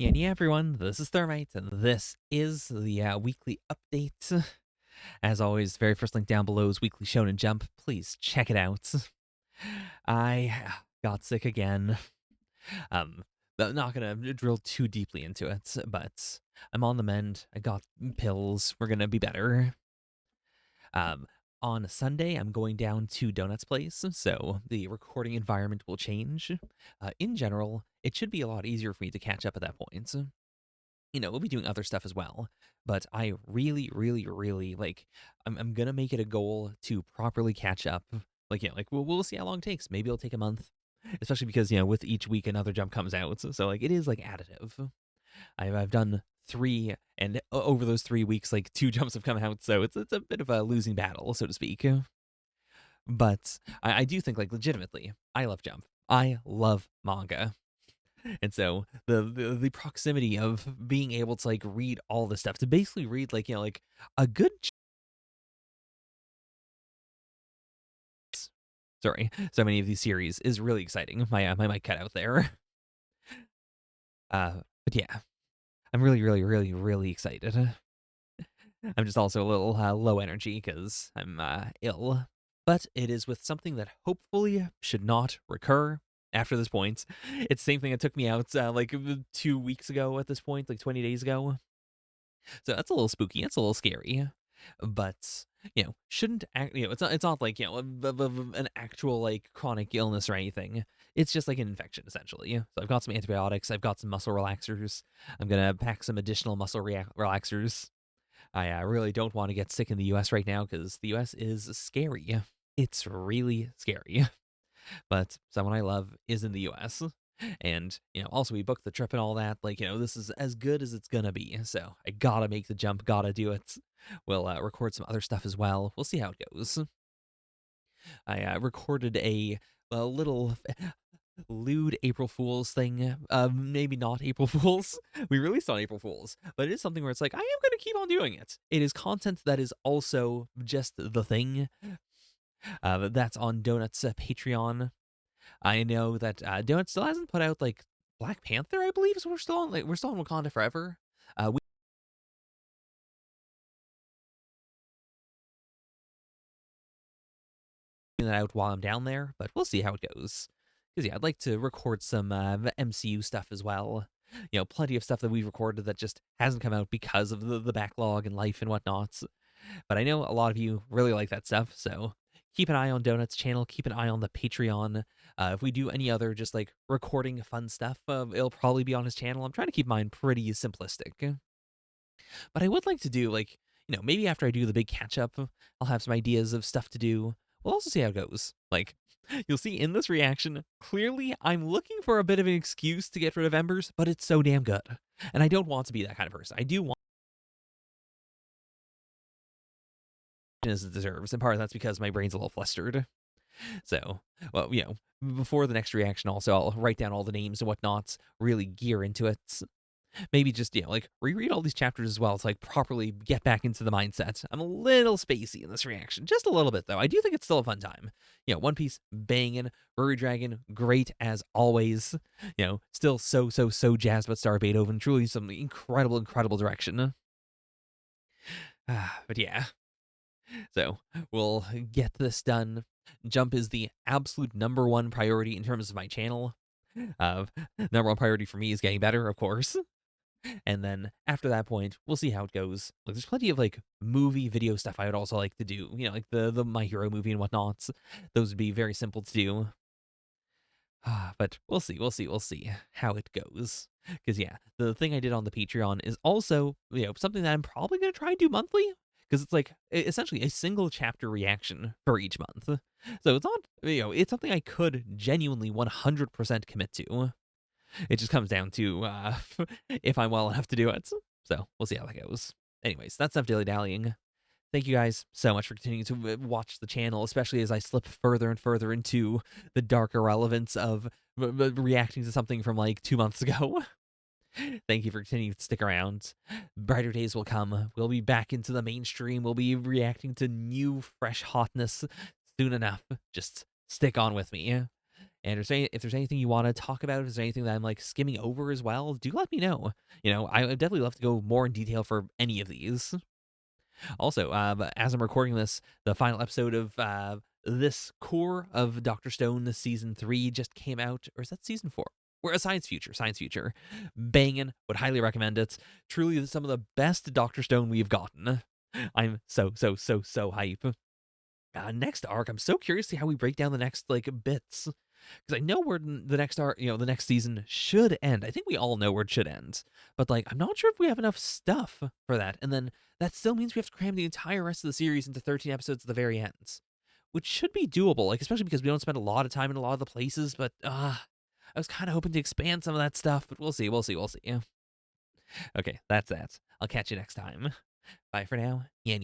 Yeah, everyone, this is Thermite, and this is the weekly update. As always, very first link down below is Weekly Shonen Jump. Please check it out. I got sick again. Um, not gonna drill too deeply into it, but I'm on the mend. I got pills. We're gonna be better. Um, on Sunday, I'm going down to Donut's place, so the recording environment will change. In general, it should be a lot easier for me to catch up at that point. We'll be doing other stuff as well. But I really like. I'm gonna make it a goal to properly catch up. Like we'll see how long it takes. Maybe it'll take a month, especially because with each week another jump comes out. So like it is like additive. I've done three, and over those 3 weeks, like two jumps have come out. So it's a bit of a losing battle, so to speak. But I do think like legitimately, I love Jump. I love manga. And so the proximity of being able to like read all this stuff, to basically read like a good sorry, so many of these series is really exciting. My mic cut out there. But yeah, I'm really excited. I'm just also a little low energy because I'm ill, but it is with something that hopefully should not recur after this point. It's the same thing that took me out like 2 weeks ago at this point, like 20 days ago. So that's a little spooky. It's a little scary, but shouldn't act. It's not like an actual like chronic illness or anything. It's just like an infection essentially. So I've got some antibiotics. I've got some muscle relaxers. I'm gonna pack some additional muscle relaxers. I really don't want to get sick in the U.S. right now because the U.S. is scary. It's really scary. But someone I love is in the US. And, also we booked the trip and all that. Like, this is as good as it's gonna be. So I gotta make the jump, gotta do it. We'll record some other stuff as well. We'll see how it goes. I recorded a little lewd April Fool's thing. Maybe not April Fool's. We released on April Fool's, but it is something where it's like, I am gonna keep on doing it. It is content that is also just the thing. That's on Donut's Patreon. I know that Donut still hasn't put out like Black Panther, I believe, so we're still on Wakanda Forever. We that out while I'm down there, but we'll see how it goes. Because I'd like to record some MCU stuff as well. Plenty of stuff that we've recorded that just hasn't come out because of the backlog and life and whatnot. But I know a lot of you really like that stuff, so keep an eye on Donut's channel, keep an eye on the Patreon. If we do any other just like recording fun stuff, it'll probably be on his channel. I'm trying to keep mine pretty simplistic. But I would like to do like, maybe after I do the big catch up, I'll have some ideas of stuff to do. We'll also see how it goes. Like, you'll see in this reaction, clearly I'm looking for a bit of an excuse to get rid of Embers, but it's so damn good. And I don't want to be that kind of person. I do want as it deserves, and part of that's because my brain's a little flustered. So, well, before the next reaction, also, I'll write down all the names and whatnots, really gear into it. Maybe just, like reread all these chapters as well to like properly get back into the mindset. I'm a little spacey in this reaction, just a little bit though. I do think it's still a fun time. One Piece banging, RuriDragon great as always. Still so jazzed about Star Beethoven. Truly some incredible direction. But yeah, so we'll get this done. Jump is the absolute number one priority in terms of my channel. Number one priority for me is getting better, of course. And then after that point, we'll see how it goes. Like, there's plenty of like movie video stuff I would also like to do. Like the My Hero movie and whatnot. Those would be very simple to do. But we'll see how it goes. Because the thing I did on the Patreon is also something that I'm probably gonna try and do monthly. Because it's like essentially a single chapter reaction for each month. So it's not it's something I could genuinely 100% commit to. It just comes down to if I'm well enough to do it. So we'll see how that goes. Anyways, that's enough dilly-dallying. Thank you guys so much for continuing to watch the channel, especially as I slip further and further into the dark irrelevance of reacting to something from like 2 months ago. Thank you for continuing to stick around. Brighter days will come. We'll be back into the mainstream. We'll be reacting to new, fresh hotness soon enough. Just stick on with me. And if there's anything you want to talk about, if there's anything that I'm like skimming over as well, do let me know. I would definitely love to go more in detail for any of these. Also, as I'm recording this, the final episode of this core of Doctor Stone, the season 3, just came out, or is that season 4? We're a science future, banging. Would highly recommend it. Truly, some of the best Doctor Stone we've gotten. I'm so hype. Next arc, I'm so curious to see how we break down the next like bits, because I know where the next arc, the next season should end. I think we all know where it should end, but like I'm not sure if we have enough stuff for that. And then that still means we have to cram the entire rest of the series into 13 episodes at the very end, which should be doable. Like especially because we don't spend a lot of time in a lot of the places. But I was kind of hoping to expand some of that stuff, but we'll see. Yeah. Okay, that's that. I'll catch you next time. Bye for now. Yeah.